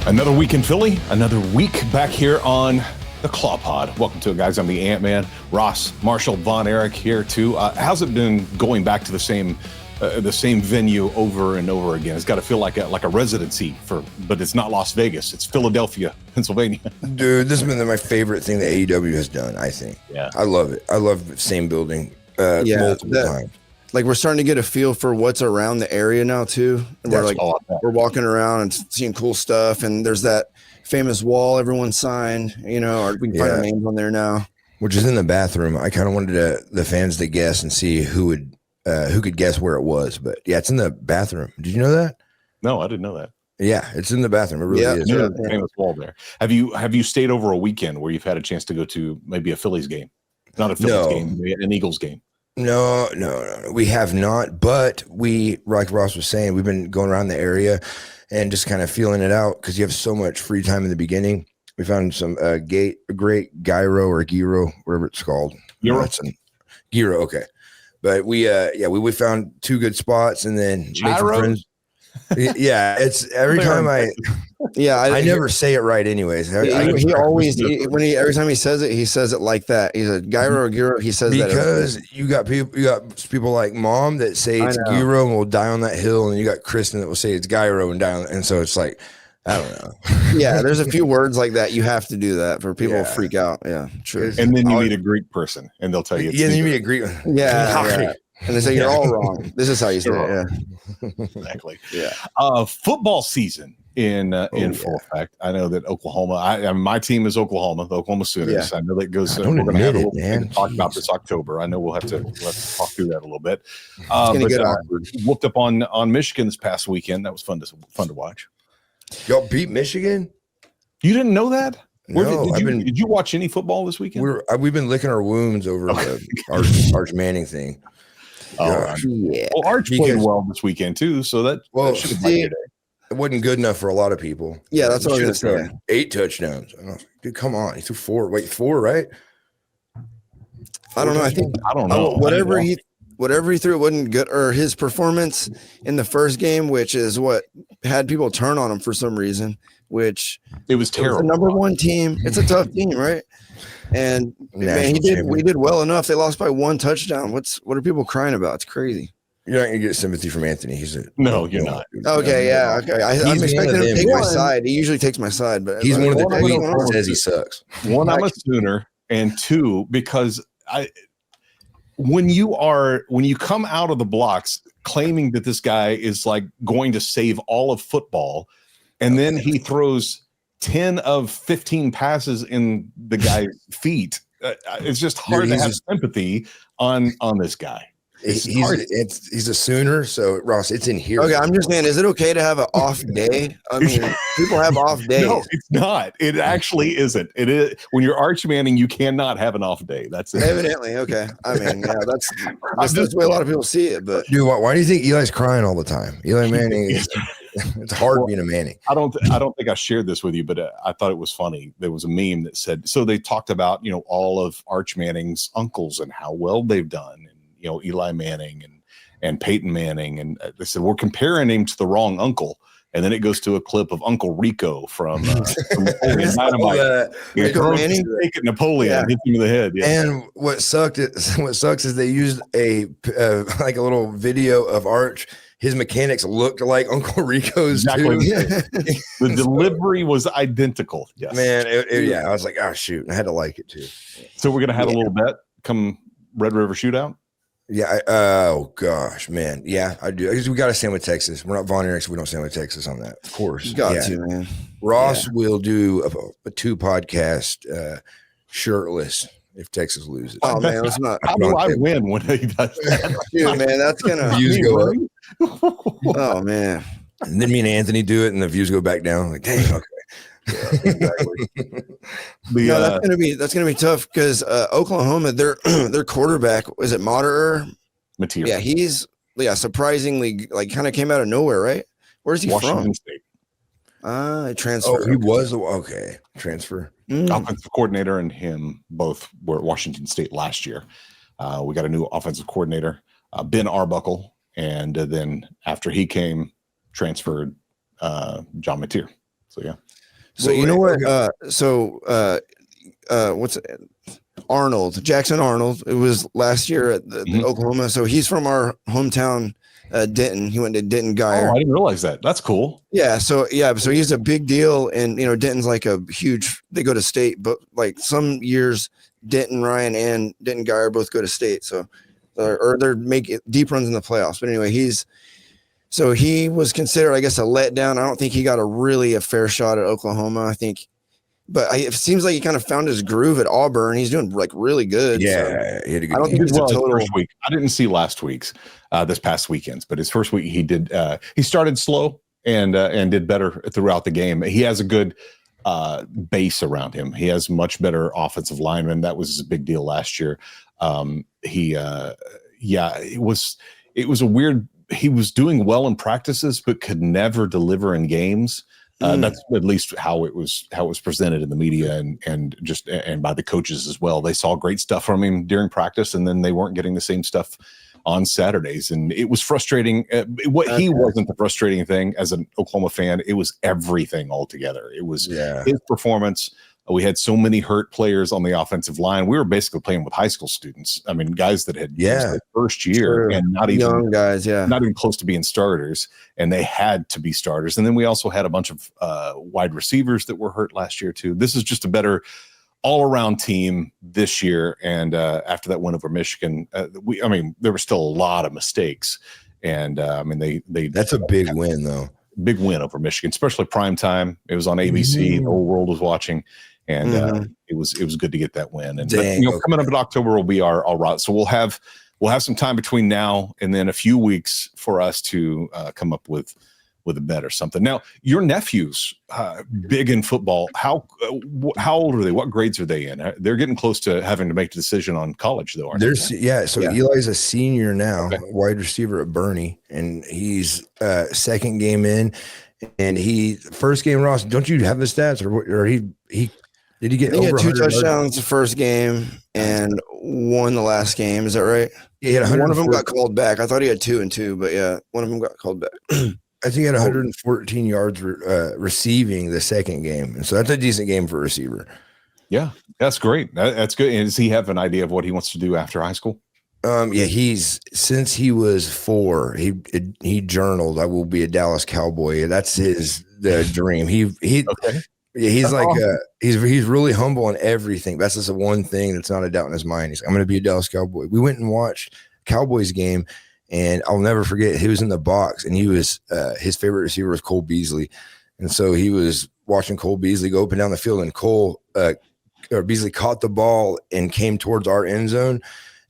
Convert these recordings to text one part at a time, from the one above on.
Another week in Philly, another week back here on the Claw Pod. Welcome to it, guys. I'm the AntMan, Ross, Marshall, Von, Erich here too. How's it been going back to the same venue over and over again? It's got to feel like a residency but it's not Las Vegas. It's Philadelphia, Pennsylvania. Dude, this has been my favorite thing that AEW has done, I think. Yeah. I love it. I love the same building multiple times. Like, we're starting to get a feel for what's around the area now too. And we're walking around and seeing cool stuff, and there's that famous wall everyone signed, we can find our names on there now. Which is in the bathroom. I kind of wanted the fans to guess and see who could guess where it was. But yeah, it's in the bathroom. Did you know that? No, I didn't know that. Yeah, it's in the bathroom. It really is. Yeah, the famous wall there. Have you stayed over a weekend where you've had a chance to go to maybe a Phillies game? Not a Phillies game, maybe an Eagles game. No. We have not, but like Ross was saying, we've been going around the area and just kind of feeling it out because you have so much free time in the beginning. We found some great gyro or gyro, whatever it's called. Gyro, okay. But we found two good spots and then made some friends. Yeah, it's every time I never say it right anywaes. Every time he says it like that. He's a gyro or gyro. He says that because you got people like Mom that say it's gyro and will die on that hill, and you got Kristen that will say it's gyro and die on, and so it's like, I don't know. Yeah, there's a few words like that. You have to do that for people to freak out. Yeah, true. And then you meet a Greek person, and they'll tell you. Yeah, you meet a Greek one. Yeah. And they say you're all wrong. This is how you say it. Yeah. Exactly. Yeah. Football season in full effect. I know that Oklahoma. My team is Oklahoma, the Oklahoma Sooners. Yeah. I know that goes. We're going to have a little bit to talk about this October. I know we'll have to talk through that a little bit. Whooped up on Michigan this past weekend. That was fun to watch. Y'all beat Michigan? You didn't know that? No, did you watch any football this weekend? We've been licking our wounds over the Arch Manning thing. Oh, yeah. Well, Arch played well this weekend too, so that should have been your day. It wasn't good enough for a lot of people. Yeah, that's what I was going to say. 8 touchdowns. Dude, come on. He threw 4. Wait, 4, right? I don't know. I don't know. Whatever he threw, it wasn't good. Or his performance in the first game, which is what had people turn on him for some reason, which it was terrible. The number one team. It's a tough team, right? And man, we did well enough. They lost by 1 touchdown. What are people crying about? It's crazy. You're not gonna get sympathy from Anthony. No, you're not. Okay, yeah, okay. I'm expecting him to take my side. He usually takes my side, but he's one of the tweets that says he sucks. One, I'm a Sooner, and 2, because when you come out of the blocks claiming that this guy is like going to save all of football, and then he throws 10 of 15 passes in the guy's feet. It's just hard to have sympathy on this guy. He's a Sooner, so Ross, it's in here. Okay, I'm just saying, is it okay to have an off day? I mean, people have off days. No, it's not. It actually isn't. It is when you're Arch Manning, you cannot have an off day. That's it. Evidently, okay. I mean, yeah, that's the way a lot of people see it. But dude, why do you think Eli's crying all the time? Eli Manning it's hard being a Manning. I don't think I shared this with you, but I thought it was funny. There was a meme that said, so they talked about, all of Arch Manning's uncles and how well they've done. And, Eli Manning and Peyton Manning. And they said, we're comparing him to the wrong uncle. And then it goes to a clip of Uncle Rico from Napoleon Dynamite. Rico Manning? Napoleon hit him in the head. Yeah. And what sucks is they used a little video of Arch. His mechanics looked like Uncle Rico's too. The delivery was identical. Yes, man. I was like, oh shoot, I had to like it too. So we're gonna have a little bet come Red River Shootout. Yeah. Oh gosh, man. Yeah, I do. We got to stand with Texas. We're not Von Erichs. We don't stand with Texas on that. Of course, you got to, man. Ross will do a 2 podcast shirtless if Texas loses. Oh man, it's not. How do I win when he does that? Dude, man, that's gonna views go up. Oh man. And then me and Anthony do it, and the views go back down. Like, dang, okay. Yeah, exactly. That's gonna be tough because Oklahoma, their quarterback, is it Moderer? Mateer. Yeah, he's surprisingly kind of came out of nowhere, right? Where's he Washington from? State. Transfer. Oh, he was okay. Transfer. Offensive coordinator and him both were at Washington State last year. We got a new offensive coordinator, Ben Arbuckle, and then after he came, transferred John Mateer. So yeah. So you know what? What's it? Arnold, Jackson Arnold. It was last year at the Oklahoma. So he's from our hometown, Denton. He went to Denton Gyro. Oh, I didn't realize that. That's cool. Yeah. So he's a big deal, and Denton's like a huge. They go to state, but like some years, Denton Ryan and Denton Gyro both go to state. So, or they're making deep runs in the playoffs. But anyway, he was considered, I guess, a letdown. I don't think he got a fair shot at Oklahoma. I think. But it seems like he kind of found his groove at Auburn. He's doing like really good. Yeah, so he had a good I don't think it's a total. First week. I didn't see last week's, this past weekend's, but his first week he did. He started slow and did better throughout the game. He has a good base around him. He has much better offensive linemen. That was a big deal last year. It was a weird. He was doing well in practices, but could never deliver in games. That's at least how it was presented in the media and by the coaches as well. They saw great stuff from him during practice, and then they weren't getting the same stuff on Saturdays, and it was frustrating. He wasn't the frustrating thing as an Oklahoma fan. It was everything altogether. It was his performance. We had so many hurt players on the offensive line. We were basically playing with high school students. I mean, guys that had their first year and not even young guys, not even close to being starters, and they had to be starters. And then we also had a bunch of wide receivers that were hurt last year too. This is just a better all-around team this year. And after that win over Michigan, there were still a lot of mistakes. And that's a big win though. Big win over Michigan, especially prime time. It was on ABC. The whole world was watching. And it was good to get that win. And coming up in October will be our route. So we'll have some time between now and then a few weeks for us to come up with a bet or something. Now, your nephews, big in football. How old are they? What grades are they in? They're getting close to having to make the decision on college, though, aren't they? So Eli's a senior now, wide receiver at Bernie, and he's second game in. And first game, Ross, don't you have the stats, or he did he get over 2 touchdowns the first game and won the last game? Is that right? Yeah, he had one of them got called back. I thought he had 2 and 2, but yeah, one of them got called back. I think he had 114 yards receiving the second game, and so that's a decent game for a receiver. Yeah, that's great. That's good. And does he have an idea of what he wants to do after high school? Since he was 4, he journaled, "I will be a Dallas Cowboy." That's his dream. He's like awesome. He's really humble on everything. That's just the one thing that's not a doubt in his mind. He's, I'm going to be a Dallas Cowboy. We went and watched Cowboys game, and I'll never forget. He was in the box, and he was his favorite receiver was Cole Beasley, and so he was watching Cole Beasley go up and down the field, and Beasley caught the ball and came towards our end zone.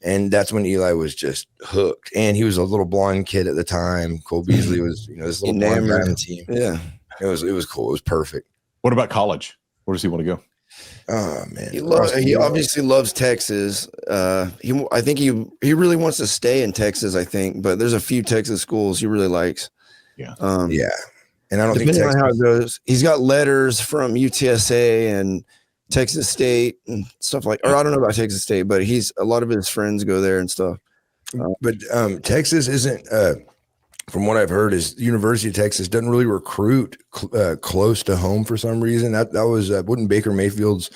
And that's when Eli was just hooked. And he was a little blonde kid at the time. Cole Beasley was, this little blonde guy on the team. Yeah. It was cool. It was perfect. What about college? Where does he want to go? Oh man. He obviously loves Texas. I think he really wants to stay in Texas, I think, but there's a few Texas schools he really likes. Yeah. And I don't think depending on how it goes, he's got letters from UTSA and Texas State and stuff or I don't know about Texas State, but a lot of his friends go there and stuff. But Texas isn't, from what I've heard, is University of Texas doesn't really recruit close to home for some reason. That was wasn't Baker Mayfield's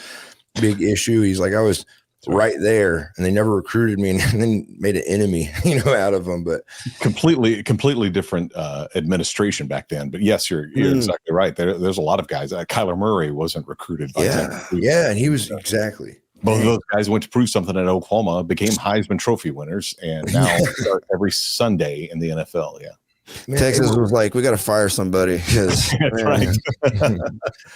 big issue. He's like, I was right there, and they never recruited me, and then made an enemy, out of them. But completely different administration back then. But yes, you're exactly right. There's a lot of guys. Kyler Murray wasn't recruited by and he was exactly. Both of those guys went to prove something at Oklahoma, became Heisman Trophy winners, and now start every Sunday in the NFL. Yeah. Man, Texas was like, we got to fire somebody. That's right.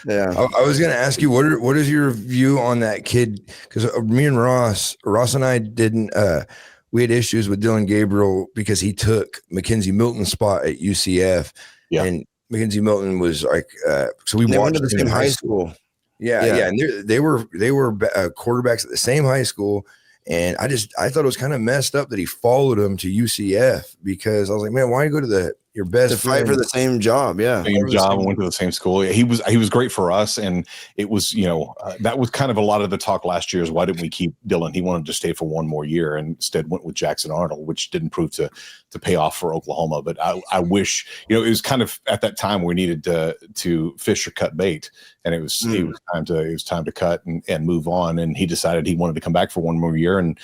Yeah. I was going to ask you, what is your view on that kid? Because me and Ross and I didn't, we had issues with Dylan Gabriel because he took Mackenzie Milton's spot at UCF. Yeah. And Mackenzie Milton was like, so we watched him in the same high school. Yeah. And they were quarterbacks at the same high school. And I thought it was kind of messed up that he followed him to UCF because I was like, man, why go to your best to fight for the same job. Yeah. Same job, went to the same school. He was great for us. And it was, that was kind of a lot of the talk last year is why didn't we keep Dylan? He wanted to stay for one more year and instead went with Jackson Arnold, which didn't prove to pay off for Oklahoma. But I wish, it was kind of at that time we needed to fish or cut bait. And it was time to cut and move on. And he decided he wanted to come back for one more year and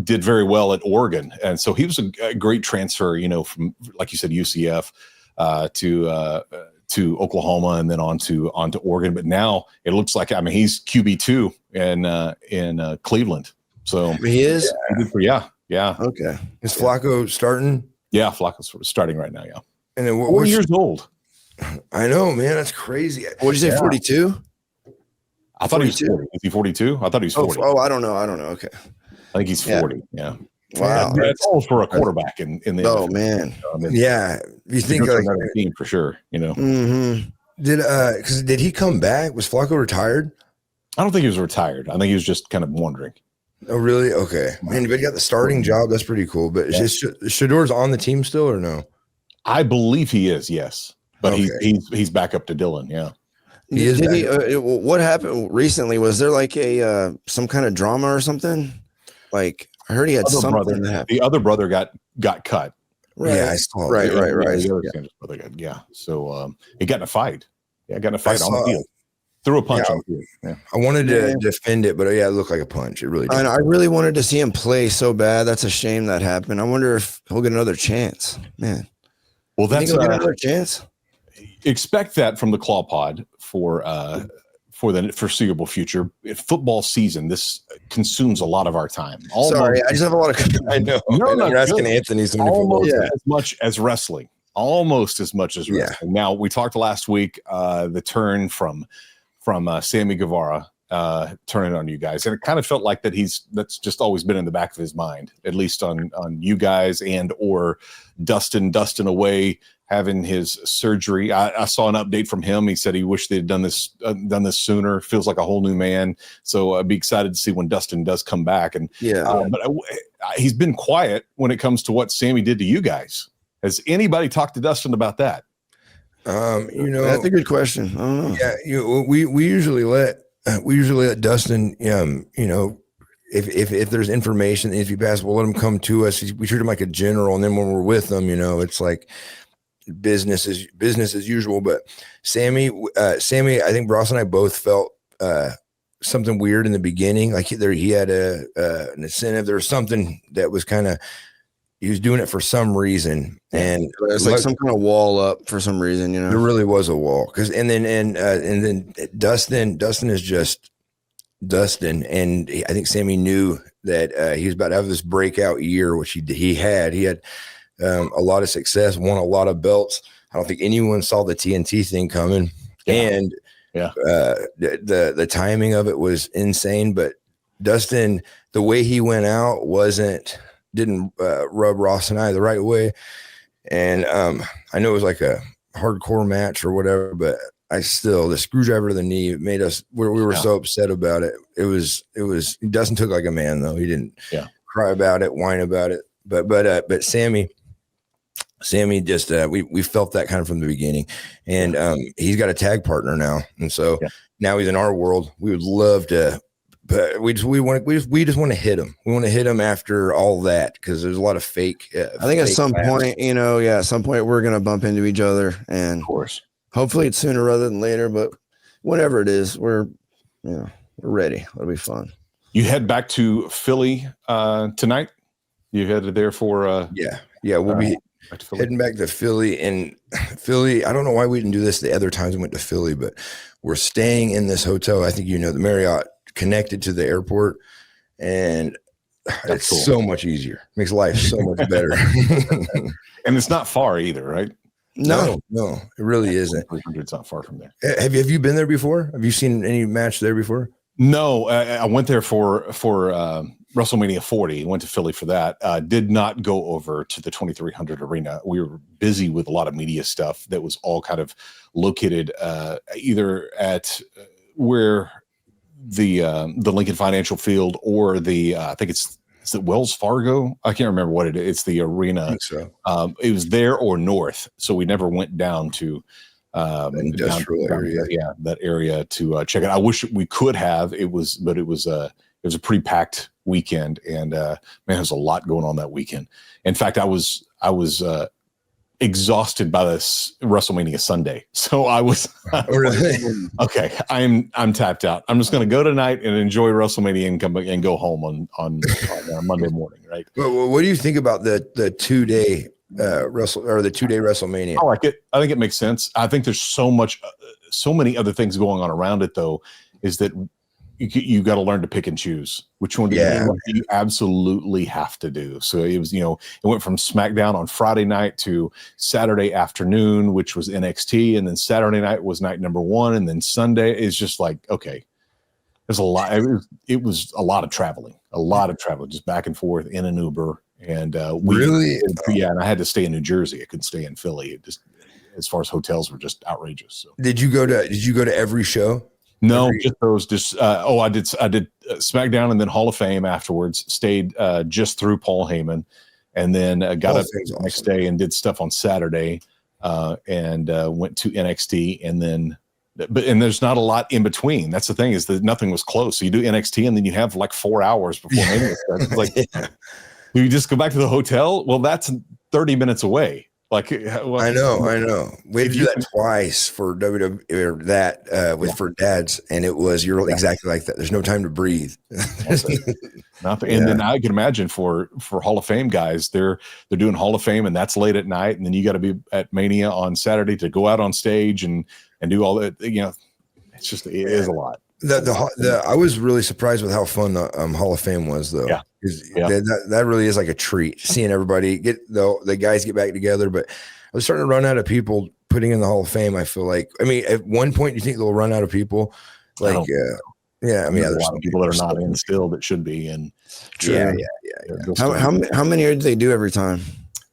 did very well at Oregon. And so he was a great transfer, from, like you said, UCF to Oklahoma and then on to Oregon. But now it looks like, he's QB2 in Cleveland. So he is. Yeah. Okay. Is Flacco starting? Yeah, Flacco's starting right now. Yeah. And then 4 years old. I know, man. That's crazy. What did you say? 42? I thought 42? He was 40. Is he 42? I thought he was 40. Oh, I don't know. Okay. I think he's 40. Yeah. Wow. That's old for a quarterback in the Oh NFL. Man. Yeah. You think like team for sure, Mm-hmm. Did he come back? Was Flacco retired? I don't think he was retired. I think he was just kind of wondering. Oh, really? Okay. Man, but he got the starting job. That's pretty cool. But is Shador's on the team still or no? I believe he is, yes. But he's back up to Dylan, yeah. What happened recently? Was there like a some kind of drama or something? Like I heard he had something that happened. The other brother got cut. Right. Yeah, I saw right. The other brother got, So he got in a fight. Yeah, got in a fight on the field. Threw a punch on the field. Yeah. I wanted to defend it, but it looked like a punch. It really did. And I really wanted to see him play so bad. That's a shame that happened. I wonder if he'll get another chance. Man. Well, that's he'll get another chance. Expect that from the Claw Pod for the foreseeable future. Football season, this consumes a lot of our time. Sorry, I just have a lot of. I know. You're asking Anthony so many almost as much as wrestling. Almost as much as wrestling. Now we talked last week the turn from Sammy Guevara turning on you guys, and it kind of felt like that's just always been in the back of his mind, at least on you guys and or Dustin away having his surgery. I saw an update from him. He said he wished they had done this sooner. Feels like a whole new man. So I'd be excited to see when Dustin does come back. And but he's been quiet when it comes to what Sammy did to you guys. Has anybody talked to Dustin about that? That's a good question. I don't know. Yeah, we usually let Dustin. If there's information, if he passes, we'll let him come to us. We treat him like a general, and then when we're with him, it's like business as usual. But Sammy, I think Ross and I both felt something weird in the beginning. Like he had an incentive. There was something that was kind of. He was doing it for some reason, and there's like some kind of wall up for some reason, There really was a wall, and then Dustin is just Dustin, and I think Sammy knew that he was about to have this breakout year, which he had. He had a lot of success, won a lot of belts. I don't think anyone saw the TNT thing coming, and the timing of it was insane. But Dustin, the way he went out didn't rub Ross and I the right way. And I know it was like a hardcore match or whatever, but the screwdriver to the knee made us, we were so upset about it. It was Dustin took like a man though. He didn't cry about it, whine about it. But Sammy just, we felt that kind of from the beginning, and he's got a tag partner now. And so now he's in our world. We would love to, but we just want to hit him. We want to hit him after all that, because there's a lot of fake. I think at some point, at some point we're gonna bump into each other, and of course, hopefully it's sooner rather than later. But whatever it is, we're ready. It'll be fun. You head back to Philly tonight. You headed there for we'll be heading back to Philly. And Philly, I don't know why we didn't do this the other times we went to Philly, but we're staying in this hotel. I think the Marriott, connected to the airport, and it's cool. So much easier. Makes life so much better. And it's not far either, right? No, it really isn't. 300's not far from there. Have you been there before? Have you seen any match there before? No, I went there for WrestleMania 40. Went to Philly for that. Did not go over to the 2300 arena. We were busy with a lot of media stuff that was all kind of located either at where the Lincoln Financial Field or I think it's is it Wells Fargo? I can't remember what it is. It's the arena. I think so. It was there or north, so we never went down to industrial area. That area to check it. I wish we could have. It was a pretty packed weekend, and man, there's a lot going on that weekend. In fact, I was exhausted by this WrestleMania Sunday, so I was okay. I'm tapped out. I'm just going to go tonight and enjoy WrestleMania and come back and go home on Monday morning. Right. Well, what do you think about the 2-day the 2-day WrestleMania? I like it. I think it makes sense. I think there's so many other things going on around it, though, is that you got to learn to pick and choose which one you absolutely have to do. So it was, it went from SmackDown on Friday night to Saturday afternoon, which was NXT. And then Saturday night was night number 1. And then Sunday is just like, okay, there's a lot. It was a lot of traveling, just back and forth in an Uber. And and I had to stay in New Jersey. I couldn't stay in Philly. It just, as far as hotels, were just outrageous. So. Did you go to every show? No, just those. I did SmackDown and then Hall of Fame afterwards. Stayed just through Paul Heyman, and then got up the next day and did stuff on Saturday, and went to NXT, and then. And there's not a lot in between. That's the thing, is that nothing was close. So you do NXT, and then you have like 4 hours before Mania starts. It's like, you just go back to the hotel. Well, that's 30 minutes away. Like, well, I know. We had to do that twice for WWE for dads, and you're exactly like that. There's no time to breathe. Nothing. And then I can imagine for Hall of Fame guys, they're doing Hall of Fame, and that's late at night, and then you got to be at Mania on Saturday to go out on stage and do all that. It's just it is a lot. I was really surprised with how fun the Hall of Fame was, though. Yeah. That really is like a treat, seeing everybody the guys get back together. But I was starting to run out of people putting in the Hall of Fame. I feel like, at one point, you think they'll run out of people? Like, a lot of people that are not in still that should be. And How many do they do every time?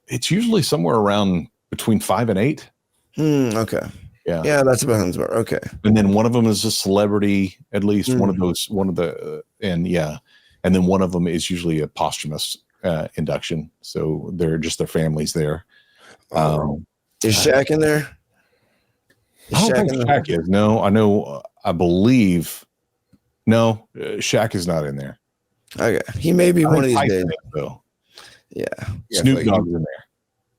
It's usually somewhere around between 5 and 8. Okay. Yeah, that's about okay. And then one of them is a celebrity, at least and then one of them is usually a posthumous induction. So they're just their families there. Is Shaq in there? I don't think Shaq is. No, I know. I believe. No, Shaq is not in there. Okay, he may be one of these days, though. Yeah, Snoop Dogg's in there.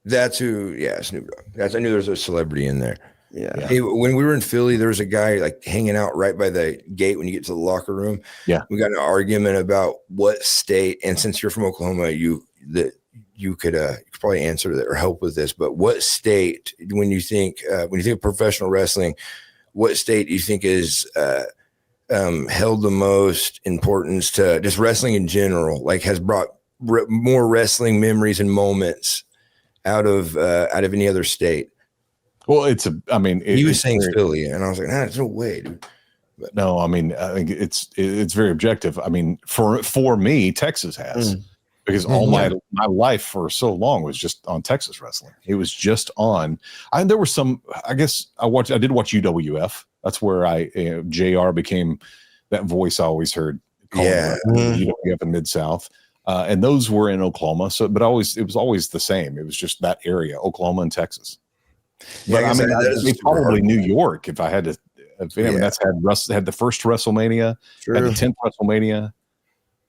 That's who. Yeah, Snoop Dogg. I knew there was a celebrity in there. Yeah. Hey, when we were in Philly, there was a guy like hanging out right by the gate when you get to the locker room. Yeah. We got in an argument about what state, and since you're from Oklahoma, you could probably answer that or help with this. But what state, when you think of professional wrestling, what state do you think is held the most importance to just wrestling in general? Like, has brought more wrestling memories and moments out of any other state? Well, he was saying Philly, and I was like, there's no way, dude. But no, I think it's very objective. For me, Texas has, because all my life for so long was just on Texas wrestling. It was just on. There were some. I guess I did watch UWF. That's where JR became that voice I always heard. UWF in Mid-South. And those were in Oklahoma. So, but it was always the same. It was just that area, Oklahoma and Texas. But it's probably New York if I had to. That's had the first WrestleMania, had the 10th WrestleMania,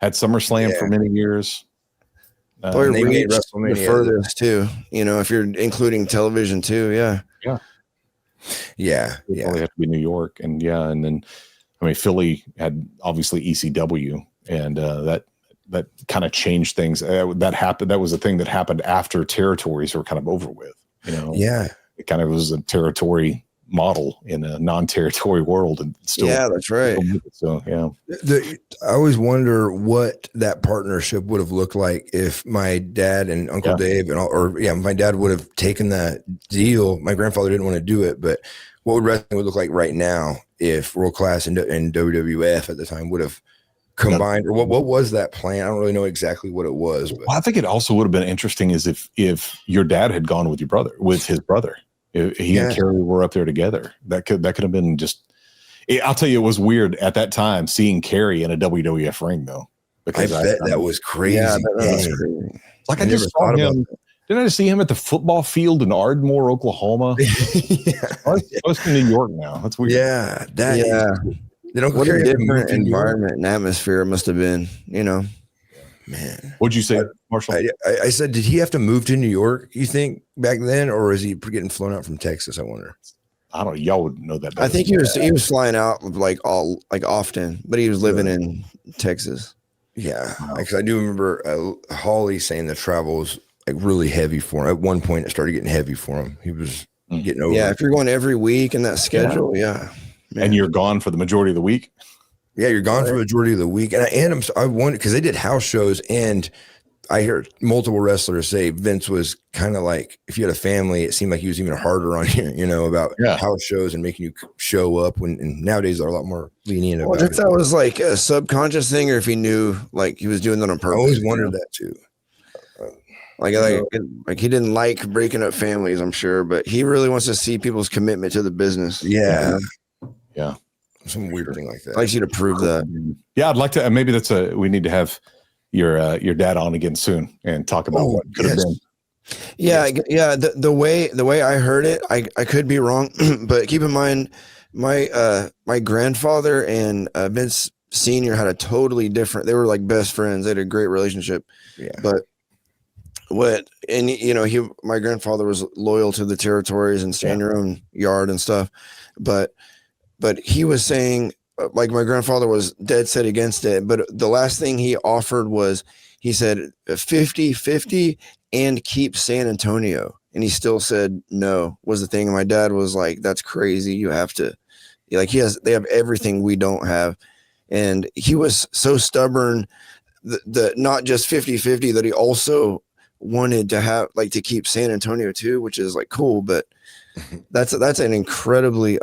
had SummerSlam for many years. They made WrestleMania the furthest too. If you're including television too, yeah. It probably have to be New York, and then Philly had obviously ECW, and that kind of changed things. That happened. That was a thing that happened after territories were kind of over with. It kind of was a territory model in a non-territory world, and still. Yeah, that's right. So I always wonder what that partnership would have looked like if my dad and Uncle Dave my dad would have taken that deal. My grandfather didn't want to do it, but what would wrestling look like right now if World Class and WWF at the time would have combined, or what was that plan? I don't really know exactly what it was. But I think it also would have been interesting is if your dad had gone with his brother. He and Kerry were up there together. That could have been just. I'll tell you, it was weird at that time seeing Kerry in a WWF ring, though. Because I bet that was crazy. Yeah, that was crazy. Like I just saw him. Didn't I just see him at the football field in Ardmore, Oklahoma? Yeah. I was in New York now. That's weird. Yeah, What a different environment and atmosphere it must have been, you know. Man, what'd you say, Marshall? I said, did he have to move to New York, you think, back then, or is he getting flown out from Texas? I wonder. I don't know. Y'all would know that better. I think he was flying out like often, but he was living in Texas. Yeah, because I do remember Holly saying the travel was like really heavy for him. At one point, it started getting heavy for him. He was getting over. Yeah, if you're going every week in that schedule, and you're gone for the majority of the week. Yeah, you're gone for the majority of the week. And I wonder, because they did house shows, and I hear multiple wrestlers say Vince was kind of like, if you had a family, it seemed like he was even harder on you, you know, about house shows and making you show up. And nowadays they're a lot more lenient about if that was like a subconscious thing, or if he knew like he was doing that on purpose. I always wondered that too. Like he didn't like breaking up families, I'm sure, but he really wants to see people's commitment to the business. Yeah. Yeah. Some weird thing like that. I'd like you to prove that. Yeah, I'd like to. Maybe we need to have your dad on again soon and talk about what could have been. Yeah, yeah. The way I heard it, I could be wrong, but keep in mind, my grandfather and Vince Senior had a totally different. They were like best friends. They had a great relationship. Yeah, but my grandfather was loyal to the territories and stay in your own yard and stuff, but he was saying, like, my grandfather was dead set against it. But the last thing he offered was, he said 50-50 and keep San Antonio. And he still said no, was the thing. And my dad was like, that's crazy. You have to, like, they have everything we don't have. And he was so stubborn that not just 50-50, that he also wanted to have, like, to keep San Antonio too, which is like cool. But that's an incredibly,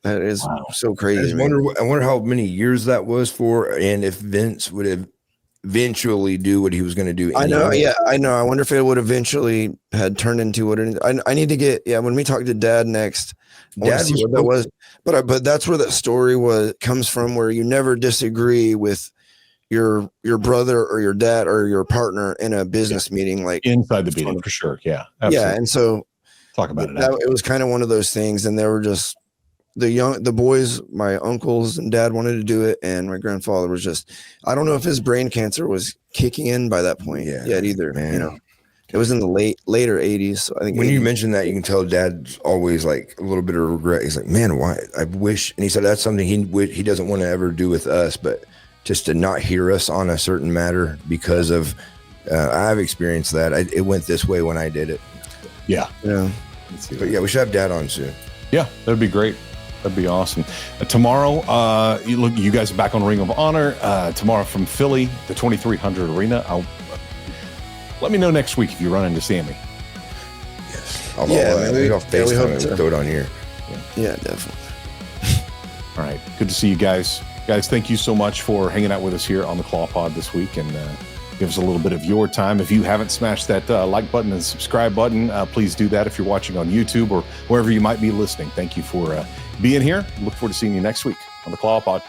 that is so crazy. I wonder how many years that was for, and if Vince would have eventually do what he was going to do. I know. Yeah, I know. I wonder if it would eventually had turned into what it. I need to get. Yeah, when we talk to Dad next, Dad see what that was. But that's where that story comes from, where you never disagree with your brother or your dad or your partner in a business meeting, like inside the meeting, for sure. Yeah, absolutely. Yeah, and so talk about it. It was kind of one of those things, and they were just. The boys, my uncles and dad wanted to do it, and my grandfather was just, I don't know if his brain cancer was kicking in by that point yet either. Man. You know, it was in the later 80s. So I think when you mention that, you can tell Dad's always like a little bit of regret. He's like, man, why? I wish. And he said that's something he doesn't want to ever do with us, but just to not hear us on a certain matter because of, I've experienced that. It went this way when I did it. Yeah. Yeah. But yeah, we should have Dad on soon. Yeah, that'd be great. That'd be awesome. Tomorrow, you guys are back on Ring of Honor. Tomorrow from Philly, the 2300 Arena. Let me know next week if you run into Sammy. Yes. Maybe I'll FaceTime and throw it on here. Yeah, definitely. All right. Good to see you guys. Guys, thank you so much for hanging out with us here on the Claw Pod this week, and give us a little bit of your time. If you haven't smashed that like button and subscribe button, please do that if you're watching on YouTube or wherever you might be listening. Thank you for being here. Look forward to seeing you next week on the Claw Pod.